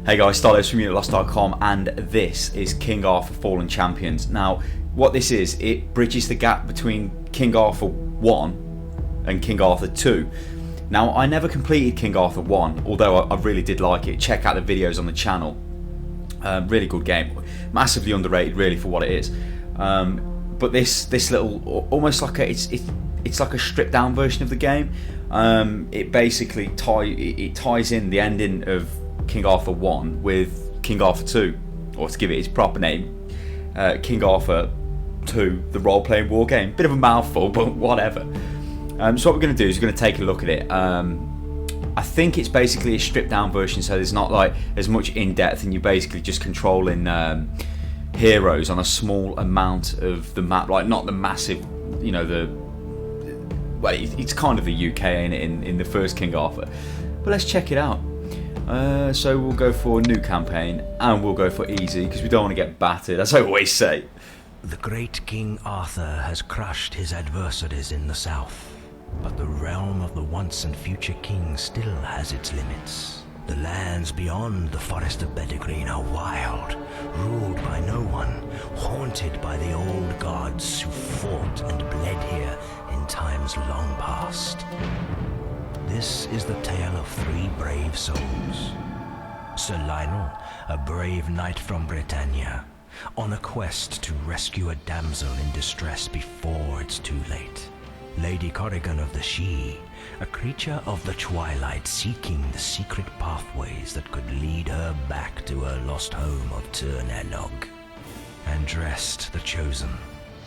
Hey guys, Stylosa from unitlost.com, and this is King Arthur Fallen Champions. Now, what this is, it bridges the gap between King Arthur 1 and King Arthur 2. Now, I never completed King Arthur 1, although I really did like it. Check out the videos on the channel. Really good game. Massively underrated, really, for what it is. But this little, almost like it's like a stripped down version of the game. It basically ties in the ending of King Arthur 1 with King Arthur 2, or to give it its proper name, King Arthur 2, the role-playing wargame. Bit of a mouthful, but whatever. So what we're going to do is we're going to take a look at it. I think it's basically a stripped down version, so there's not like as much in depth, and you're basically just controlling heroes on a small amount of the map, like not the massive, you know, well, it's kind of the UK in the first King Arthur. But let's check it out. So we'll go for new campaign, and we'll go for easy because we don't want to get battered, as I always say. The great King Arthur has crushed his adversaries in the south, but the realm of the once and future king still has its limits. The lands beyond the Forest of Bedegreen are wild, ruled by no one, haunted by the old gods who fought and bled here in times long past. This is the tale of three brave souls. Sir Lionel, a brave knight from Britannia, on a quest to rescue a damsel in distress before it's too late. Lady Corrigan of the She, a creature of the twilight seeking the secret pathways that could lead her back to her lost home of Tir Nanog. And Drest the Chosen,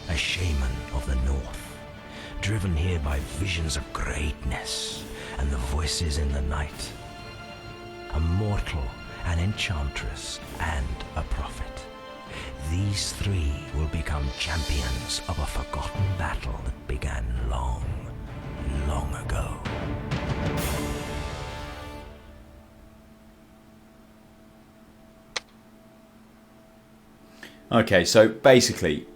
a shaman of the north, driven here by visions of greatness and the voices in the night. A mortal, an enchantress, and a prophet. These three will become champions of a forgotten battle that began long, long ago. Okay, so basically,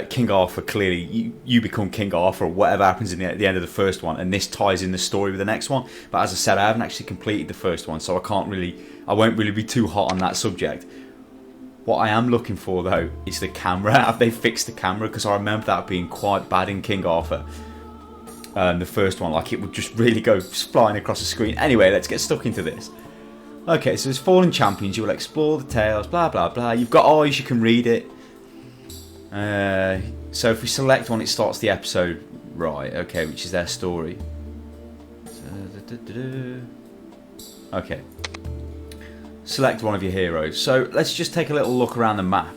King Arthur, clearly, you become King Arthur, or whatever happens at the end of the first one, and this ties in the story with the next one. But as I said, I haven't actually completed the first one, so I won't really be too hot on that subject. What I am looking for, though, is the camera. Have they fixed the camera? Because I remember that being quite bad in King Arthur. The first one, like, it would just really go flying across the screen. Anyway, let's get stuck into this. Okay, so as Fallen Champions, you will explore the tales, blah, blah, blah. You've got eyes, you can read it. So if we select one, it starts the episode, right, okay, which is their story. Okay. Select one of your heroes. So let's just take a little look around the map.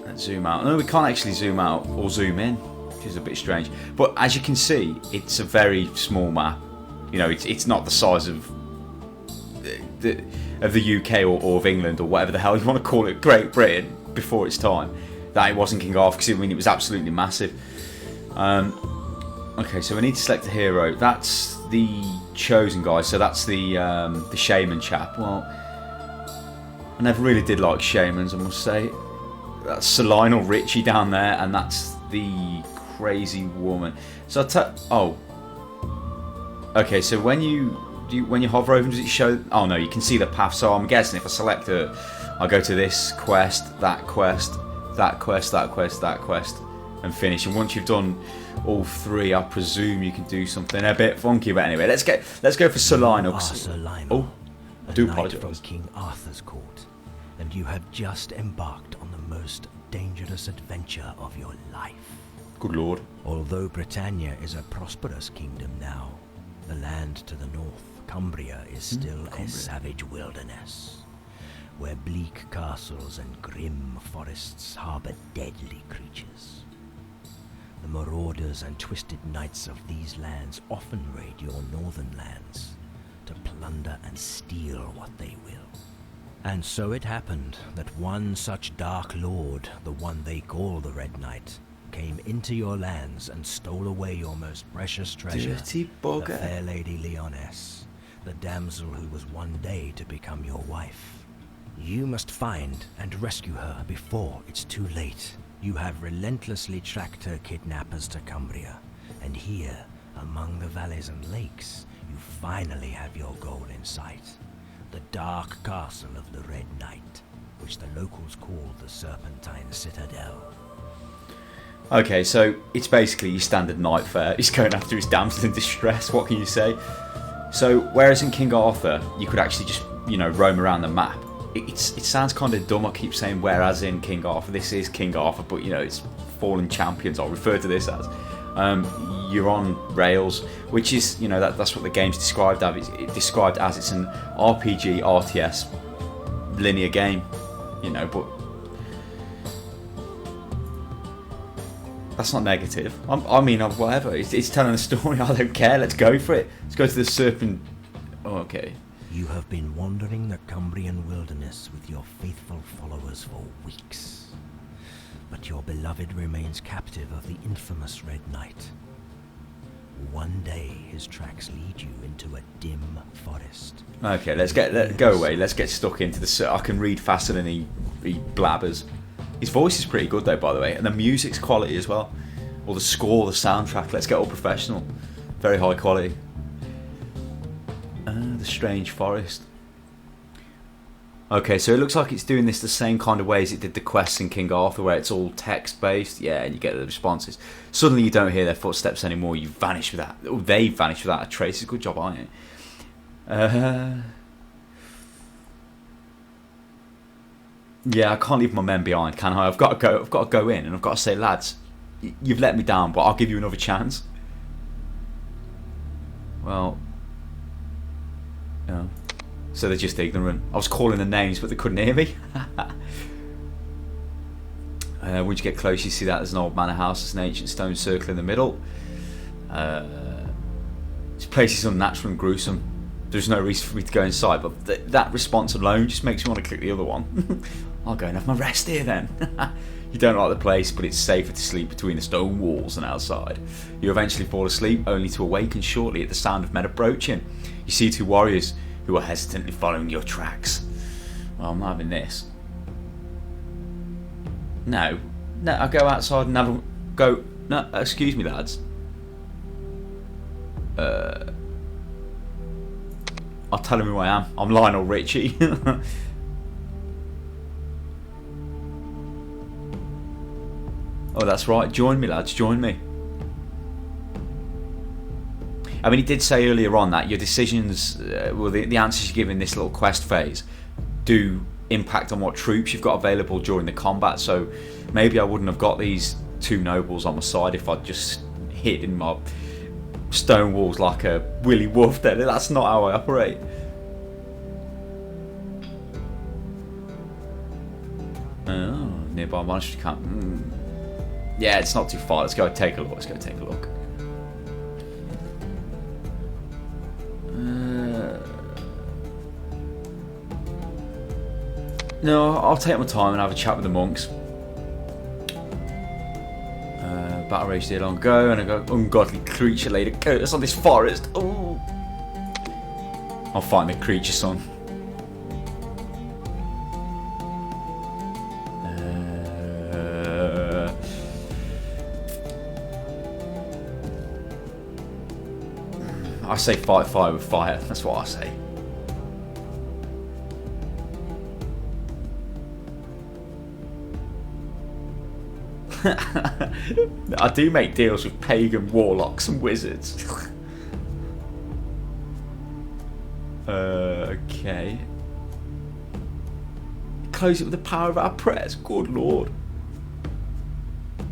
Let's zoom out. No, we can't actually zoom out or zoom in, which is a bit strange. But as you can see, it's a very small map. You know, it's not the size of the UK or of England or whatever the hell you want to call it, Great Britain, before its time. That it wasn't King Arthur, because I mean it was absolutely massive. Okay, so we need to select a hero. That's the Chosen guy, so that's the shaman chap. Well, I never really did like shamans, I must say. That's Sir Lionel Richie down there, and that's the crazy woman. So okay, so when you hover over, does it show? Oh no, you can see the path. So I'm guessing if I select her, I go to this quest, that quest, that quest, that quest, that quest, and finish. And once you've done all three, I presume you can do something a bit funky. But anyway, let's go for Sir Lionel. Sir Lionel, I do knight apologise. from King Arthur's court, and you have just embarked on the most dangerous adventure of your life. Good lord. Although Britannia is a prosperous kingdom now, the land to the north, Cumbria, is still a savage wilderness, where bleak castles and grim forests harbour deadly creatures. The marauders and twisted knights of these lands often raid your northern lands to plunder and steal what they will. And so it happened that one such dark lord, the one they call the Red Knight, came into your lands and stole away your most precious treasure, Dirty bugger. the fair lady Leoness, the damsel who was one day to become your wife. You must find and rescue her before it's too late. You have relentlessly tracked her kidnappers to Cumbria, and here, among the valleys and lakes, you finally have your goal in sight. the dark castle of the Red Knight, which the locals call the Serpentine Citadel. Okay, so it's basically your standard knight fare. He's going after his damsel in distress. What can you say? So, whereas in King Arthur, you could actually just, you know, roam around the map. It sounds kind of dumb. I keep saying whereas in King Arthur. This is King Arthur, but, you know, it's Fallen Champions. I'll refer to this as. You're on rails, which is, you know, that's what the game's described as. It's described as it's an RPG, RTS, linear game, you know, but that's not negative. I mean, whatever. It's telling a story. I don't care. Let's go for it. Let's go to the serpent. Oh, okay. You have been wandering the Cumbrian wilderness with your faithful followers for weeks. But your beloved remains captive of the infamous Red Knight. One day his tracks lead you into a dim forest. Okay, go away. Let's get stuck into the. I can read faster than he blabbers. His voice is pretty good though, by the way, and the music's quality as well. Or the score, the soundtrack. Let's get all professional. Very high quality. The strange forest. Okay, so it looks like it's doing this the same kind of way as it did the quests in King Arthur, where it's all text-based, yeah, and you get the responses. Suddenly you don't hear their footsteps anymore, you vanish without... Oh, they vanish without a trace. It's a good job, aren't you? Yeah, I can't leave my men behind, can I? I've got to go in, and I've got to say, lads, you've let me down, but I'll give you another chance. Well... Yeah. So they're just ignorant. I was calling the names, but they couldn't hear me. Once you get close, you see that there's an old manor house. There's an ancient stone circle in the middle. This place is unnatural and gruesome. There's no reason for me to go inside, but that response alone just makes me want to click the other one. I'll go and have my rest here then. You don't like the place, but it's safer to sleep between the stone walls than outside. You eventually fall asleep, only to awaken shortly at the sound of men approaching. You see two warriors who are hesitantly following your tracks. Well, I'm not having this. No, I'll go outside and have a go. No, excuse me, lads. I'll tell him who I am. I'm Lionel Richie. Oh, that's right. Join me, lads. Join me. I mean, he did say earlier on that your decisions, well, the answers you give in this little quest phase do impact on what troops you've got available during the combat. So maybe I wouldn't have got these two nobles on my side if I'd just hid in my stone walls like a Willy Wolf. Then that's not how I operate. Oh, nearby monster camp. Yeah, it's not too far. Let's go take a look. No, I'll take my time and have a chat with the monks. Battle rage did long ago, and I go, ungodly creature laid a curse on this forest. Ooh. I'll find the creature, son. I say fight fire with fire. That's what I say. I do make deals with pagan warlocks and wizards. Okay. Close it with the power of our prayers. Good Lord.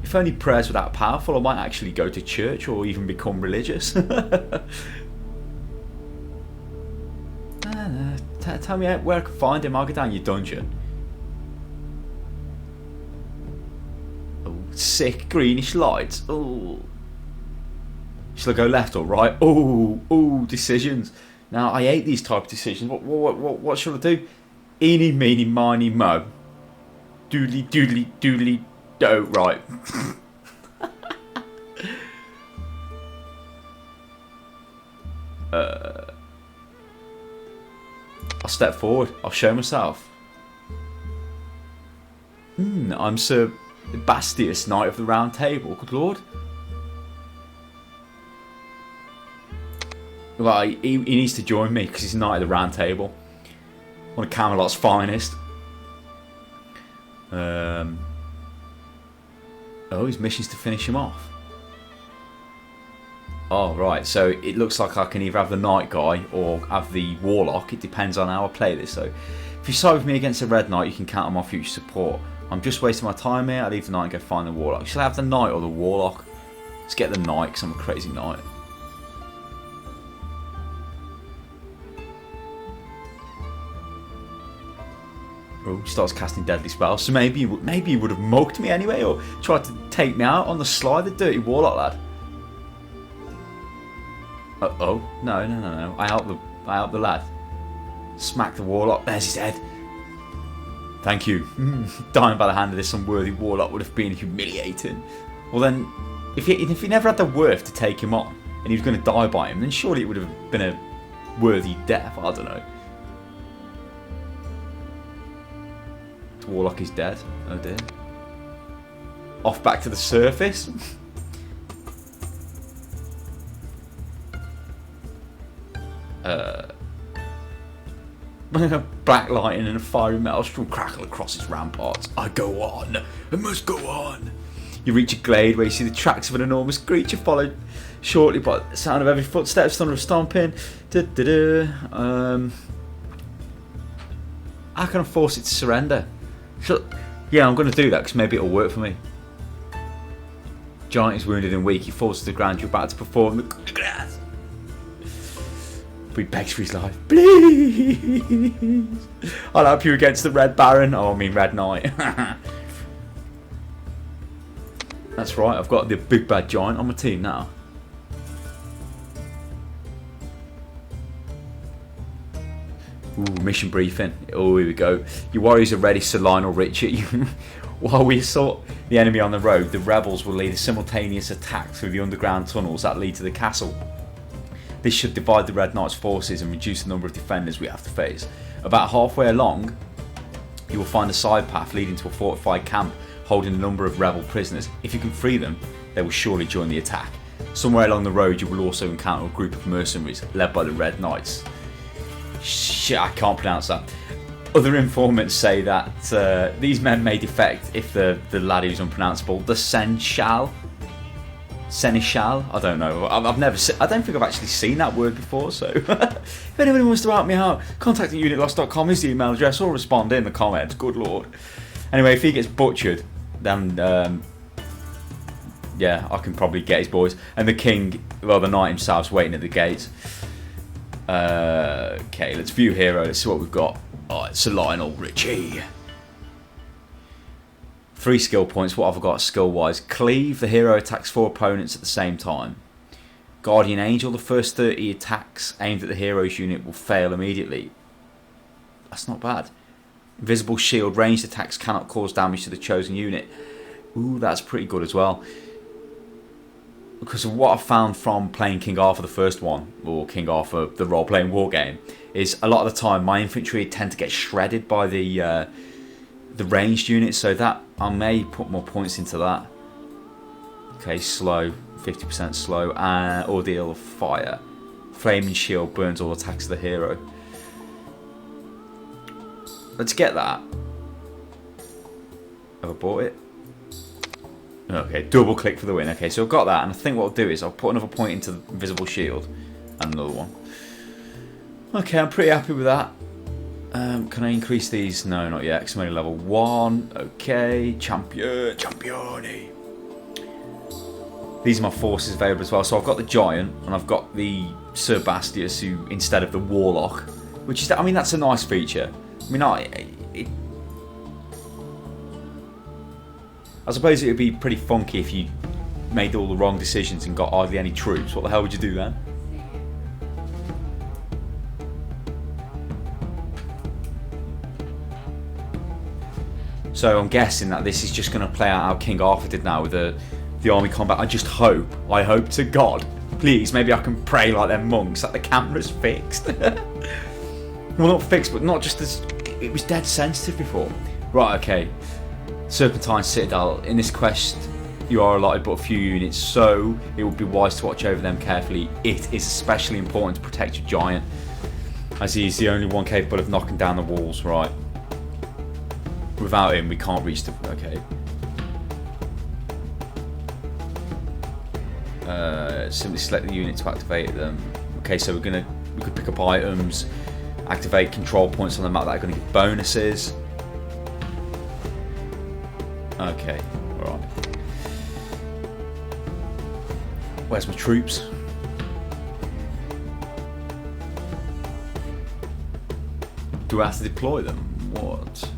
If only prayers were that powerful, I might actually go to church or even become religious. Tell me where I can find him. I'll go down your dungeon. Oh, sick greenish lights. Oh. Shall I go left or right? Oh, decisions. Now I hate these type of decisions. What should I do? Eeny, meeny, miny, mo. Doodly, doodly, doodly, do. Right. I'll step forward. I'll show myself. I'm Sir Bastius, Knight of the Round Table. Good Lord. Well, he needs to join me because he's Knight of the Round Table. One of Camelot's finest. Oh, his mission's to finish him off. Oh, right. So it looks like I can either have the Knight guy or have the Warlock. It depends on how I play this. So if you side with me against a Red Knight, you can count on my future support. I'm just wasting my time here. I'll leave the Knight and go find the Warlock. Shall I have the Knight or the Warlock? Let's get the Knight because I'm a crazy Knight. Oh, he starts casting deadly spells. So maybe he would have mugged me anyway, or tried to take me out on the sly, the dirty Warlock lad. Uh-oh. No. I help the lad. Smack the Warlock. There's his head. Thank you. Dying by the hand of this unworthy Warlock would have been humiliating. Well then, if he never had the worth to take him on, and he was going to die by him, then surely it would have been a worthy death. I don't know. The Warlock is dead. Oh dear. Off back to the surface. Black lightning and a fiery maelstrom crackle across its ramparts. I go on. I must go on. You reach a glade where you see the tracks of an enormous creature, followed shortly by the sound of heavy footsteps, thunder of stomping. How can I force it to surrender? Yeah, I'm going to do that because maybe it'll work for me. Giant is wounded and weak. He falls to the ground. You're about to perform the coup de grace. But he begs for his life. Please. I'll help you against the Red Baron. Oh, I mean Red Knight. That's right. I've got the big bad giant on my team now. Ooh, mission briefing. Oh, here we go. Your warriors are ready, Sir Lionel Richard. While we assault the enemy on the road, the rebels will lead a simultaneous attack through the underground tunnels that lead to the castle. This should divide the Red Knight's forces and reduce the number of defenders we have to face. About halfway along, you will find a side path leading to a fortified camp holding a number of rebel prisoners. If you can free them, they will surely join the attack. Somewhere along the road, you will also encounter a group of mercenaries led by the Red Knights. Shit, I can't pronounce that. Other informants say that these men may defect if the lad who's unpronounceable, the Seneschal, I don't know. I don't think I've actually seen that word before. So, if anyone wants to help me out, contact at unitlost.com is the email address, or respond in the comments. Good lord. Anyway, if he gets butchered, then yeah, I can probably get his boys. And the king, well, the knight himself's waiting at the gates. Okay, let's view hero. Let's see what we've got. Oh, it's Sir Lionel Richie. 3 skill points. What have I got skill wise? Cleave. The hero attacks 4 opponents at the same time. Guardian Angel. The first 30 attacks aimed at the hero's unit will fail immediately. That's not bad. Invisible Shield. Ranged attacks cannot cause damage to the chosen unit. Ooh, that's pretty good as well. Because of what I found from playing King Arthur the first one, or King Arthur the role-playing wargame, is a lot of the time my infantry tend to get shredded by the ranged units, so that I may put more points into that. Okay, slow, 50% slow, and Ordeal of Fire. Flaming Shield burns all attacks of the hero. Let's get that. Have I bought it? Okay, double click for the win. Okay, so I've got that, and I think what I'll do is I'll put another point into the Invisible Shield and another one. Okay, I'm pretty happy with that. Can I increase these? No, not yet, because I'm only level 1. Okay, Champione. These are my forces available as well. So I've got the Giant, and I've got the Sir Bastius, who instead of the Warlock, which is, I mean, that's a nice feature. I mean, I suppose it would be pretty funky if you made all the wrong decisions and got hardly any troops. What the hell would you do then? So I'm guessing that this is just going to play out how King Arthur did now with the army combat. I hope to God, please, maybe I can pray like them monks that the camera's fixed. Well, not fixed, but not just as... It was dead sensitive before. Right, okay. Serpentine Citadel. In this quest, you are allotted but a few units, so it would be wise to watch over them carefully. It is especially important to protect your giant. as he's the only one capable of knocking down the walls, right? Without him, we can't reach the... Okay. Simply select the unit to activate them. Okay, so we could pick up items, activate control points on the map that are going to give bonuses. Okay, alright. Where's my troops? Do I have to deploy them? What?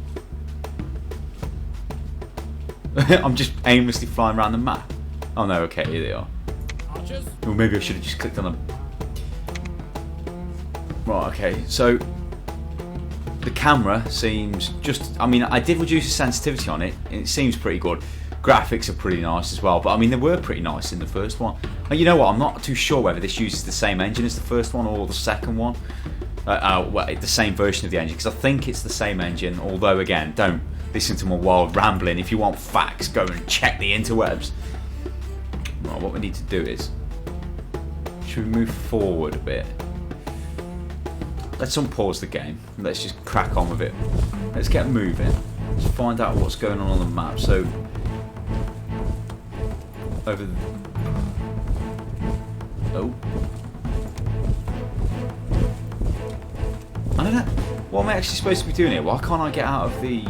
I'm just aimlessly flying around the map. Oh no, okay, here they are. Or maybe I should have just clicked on them. Right, okay, so the camera seems just... I mean, I did reduce the sensitivity on it, and it seems pretty good. Graphics are pretty nice as well, but I mean, they were pretty nice in the first one. And you know what, I'm not too sure whether this uses the same engine as the first one or the second one. Well, the same version of the engine, because I think it's the same engine, although again, don't listen to my wild rambling. If you want facts, go and check the interwebs. Right, what we need to do is, should we move forward a bit? Let's unpause the game. Let's just crack on with it. Let's get moving. Let's find out what's going on the map. So, over the... Oh. I don't know. What am I actually supposed to be doing here? Why can't I get out of the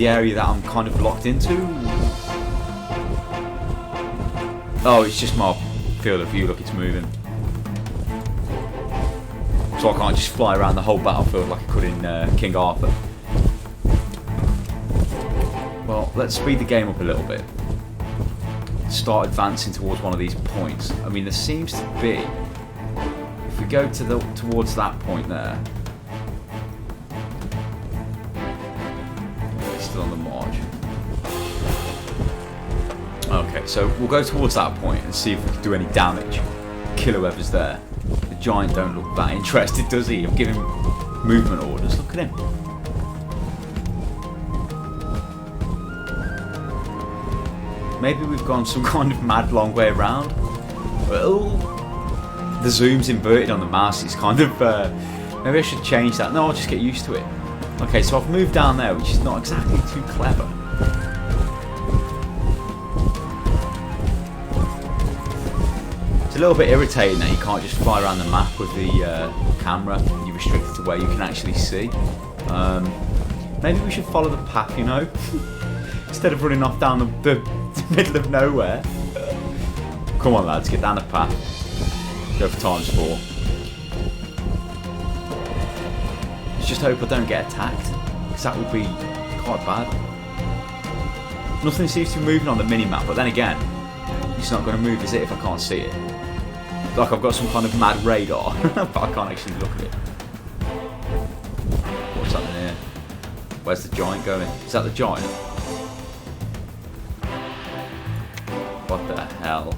area that I'm kind of locked into? Oh, it's just my field of view. Look, it's moving. So I can't just fly around the whole battlefield like I could in King Arthur. Well, let's speed the game up a little bit. Start advancing towards one of these points. I mean, there seems to be... If we go towards that point there... It's still on the march. Okay, so we'll go towards that point and see if we can do any damage. Kill whoever's there. The giant don't look that interested, does he? I'm giving movement orders. Look at him. Maybe we've gone some kind of mad long way around. Well, the zoom's inverted on the mouse. It's kind of... maybe I should change that. No, I'll just get used to it. Okay, so I've moved down there, which is not exactly too clever. It's a little bit irritating that you can't just fly around the map with the camera. You're restricted to where you can actually see. Maybe we should follow the path, you know? Instead of running off down the middle of nowhere. Come on, lads, get down the path. Go for ×4. Let's just hope I don't get attacked, because that would be quite bad. Nothing seems to be moving on the mini-map, but then again, it's not going to move, is it, if I can't see it? Like I've got some kind of mad radar, but I can't actually look at it. What's happening here? Where's the giant going? Is that the giant? What the hell?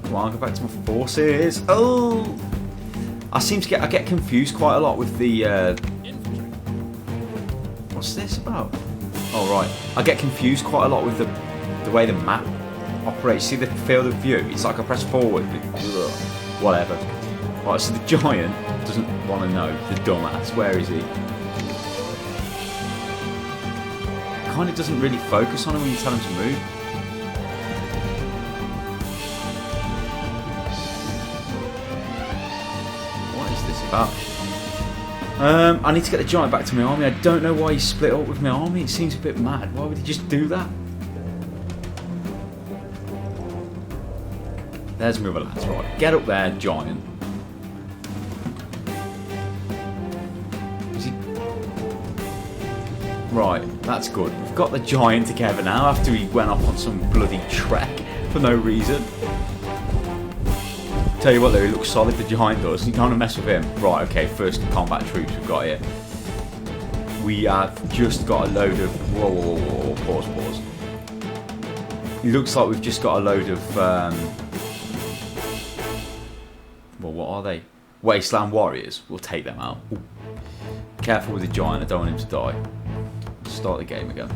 Come on, go back to my forces. Oh! I get confused quite a lot with the... What's this about? Oh, right. I get confused quite a lot with the way the map operates. See the field of view? It's like I press forward. Whatever. Right, so the giant doesn't want to know. The dumbass. Where is he? Kind of doesn't really focus on him when you tell him to move. What is this about? I need to get the giant back to my army. I don't know why he split up with my army. It seems a bit mad. Why would he just do that? There's my other lads, right. Get up there, giant. Is he... Right, that's good. We've got the giant together now after he went off on some bloody trek for no reason. Tell you what though, he looks solid, the giant does. You don't want to mess with him. Right, okay, first combat troops we've got here. We have just got a load of... Whoa, pause. It looks like we've just got a load of... Well, what are they? Wasteland Warriors. We'll take them out. Ooh. Careful with the giant, I don't want him to die. Start the game again.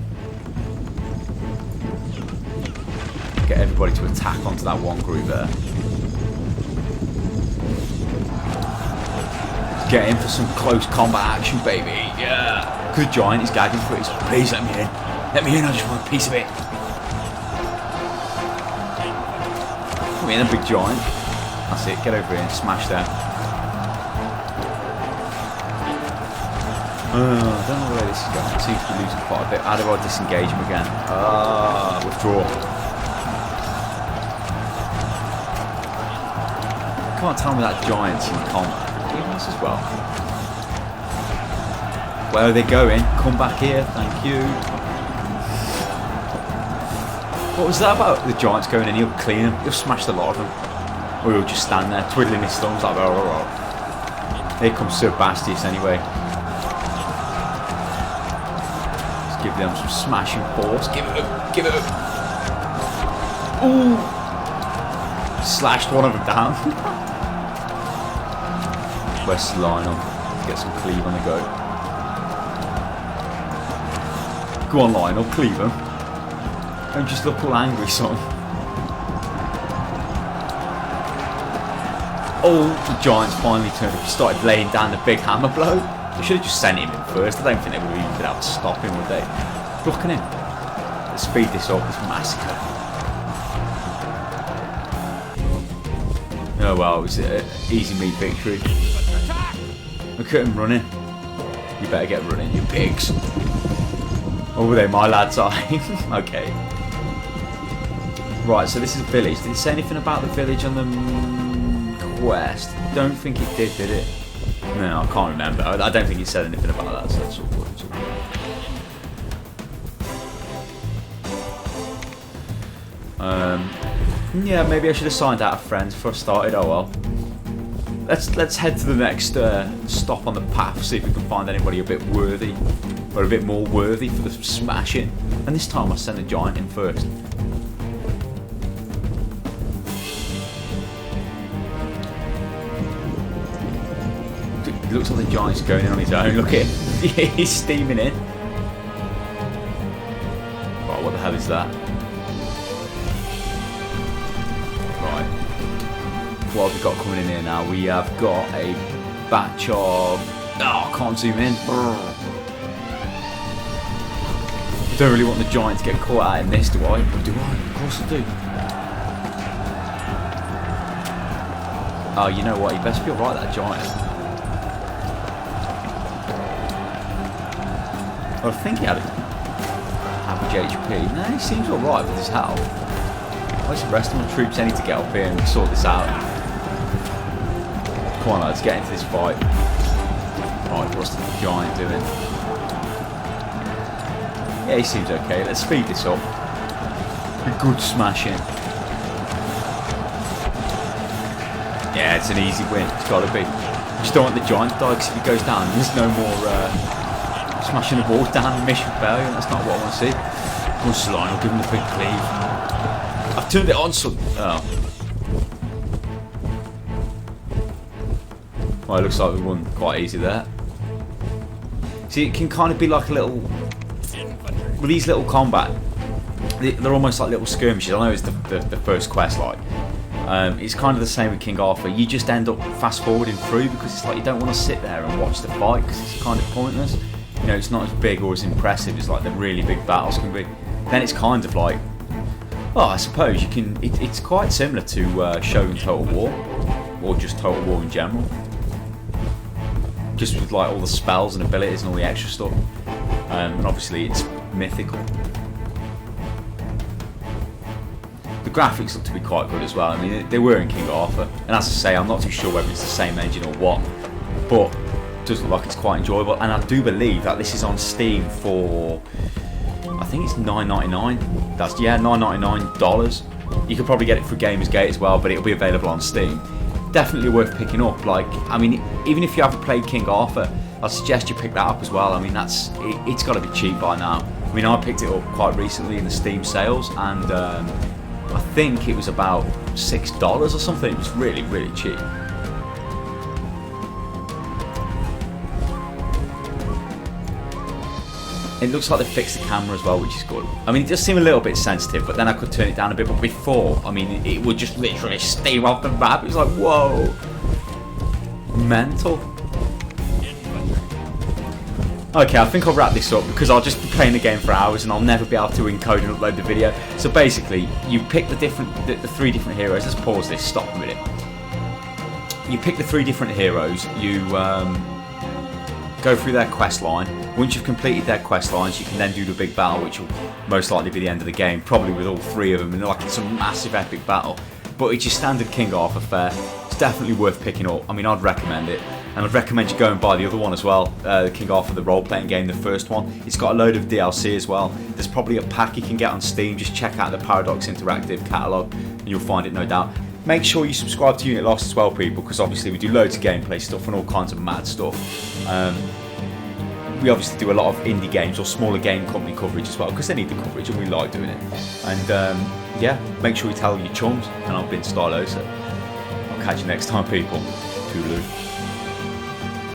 get everybody to attack onto that one group there. Get in for some close combat action, baby. Yeah. Good giant, he's gagging for it. He's like, please let me in. Let me in, I just want a piece of it. Come in, a big giant. That's it, get over here and smash that. I don't know where this is going. Seems to be losing quite a bit. How do I disengage him again? Withdraw. Can't tell me that giant's in combat. This as well. Where are they going? Come back here, thank you. What was that about? The giants going in, he'll clean them, he'll smash the lot of them. Or he'll just stand there twiddling his thumbs like, oh. Here comes Sir Bastius anyway. Let's give them some smashing force. Give it up, give it up. Ooh! Slashed one of them down. Where's Lionel? Let's get some cleave on the go. Go on, Lionel, cleave him. Don't just look all angry, son. Oh, the giants finally turned up. He started laying down the big hammer blow. They should have just sent him in first. I don't think they would have even been able to stop him, would they? Look at him. Let's speed this up, this massacre. Oh well, it was an easy meat victory. Look at him running. You better get running, you pigs. Oh, they my lads are. Okay. Right, so this is a village. Did it say anything about the village on the quest? Don't think it did it? No, I can't remember. I don't think it said anything about that, so that's all good. Yeah, maybe I should have signed out a friend before I started. Oh well. Let's head to the next stop on the path. See if we can find anybody a bit worthy, or a bit more worthy for the smashing. And this time I send the giant in first. It looks like the giant's going in on his own. Look at him. He's steaming in. Right, what the hell is that? What have we got coming in here now? We have got a batch of... Oh, I can't zoom in. I don't really want the giant to get caught out in this, do I? Or do I? Of course I do. Oh, you know what? He best be alright, that giant. I think he had an average HP. No, he seems alright with his health. Where's the rest of my troops? I need to get up here and sort this out. Come on, let's get into this fight. Right, what's the giant doing? Yeah, he seems okay. Let's speed this up. A good smashing. Yeah, it's an easy win. It's got to be. Just don't want the giant to die, because if he goes down, there's no more smashing the walls down and mission failure. That's not what I want to see. Come on, Slime, I'll give him the big cleave. I've turned it on, so... Oh. Well, it looks like we won quite easy there. See, it can kind of be like a little... With these little combat, they're almost like little skirmishes. I know it's the first quest, like. It's kind of the same with King Arthur. You just end up fast forwarding through because it's like you don't want to sit there and watch the fight because it's kind of pointless. You know, it's not as big or as impressive as like the really big battles can be. Then it's kind of like... Well, I suppose you can... It's quite similar to Shogun Total War. Or just Total War in general. Just with like all the spells and abilities and all the extra stuff, and obviously it's mythical. The graphics look to be quite good as well. I mean, they were in King Arthur, and as I say, I'm not too sure whether it's the same engine or what, but it does look like it's quite enjoyable. And I do believe that this is on Steam for, I think it's $9.99. That's $9.99. You could probably get it for Gamersgate as well, but it'll be available on Steam. Definitely worth picking up. Like, I mean, even if you haven't played King Arthur, I'd suggest you pick that up as well. I mean, it's got to be cheap by now. I mean, I picked it up quite recently in the Steam sales, and I think it was about $6 or something. It was really, really cheap. It looks like they fixed the camera as well, which is good. I mean, it does seem a little bit sensitive, but then I could turn it down a bit. But before, I mean, it would just literally steam off the map. It was like, whoa. Mental. Okay, I think I'll wrap this up because I'll just be playing the game for hours and I'll never be able to encode and upload the video. So basically, you pick the three different heroes. Let's pause this, stop a minute. You pick the three different heroes, you go through their quest line. Once you've completed their quest lines, you can then do the big battle, which will most likely be the end of the game, probably with all three of them, and like it's a massive epic battle. But it's your standard King Arthur fare. It's definitely worth picking up. I mean, I'd recommend it. And I'd recommend you go and buy the other one as well, King Arthur, the role-playing game, the first one. It's got a load of DLC as well. There's probably a pack you can get on Steam. Just check out the Paradox Interactive catalogue and you'll find it, no doubt. Make sure you subscribe to Unit Lost as well, people, because obviously we do loads of gameplay stuff and all kinds of mad stuff. We obviously do a lot of indie games or smaller game company coverage as well, because they need the coverage and we like doing it. And yeah, make sure you tell your chums, and I've been Stylosa. I'll catch you next time, people. Toodaloo.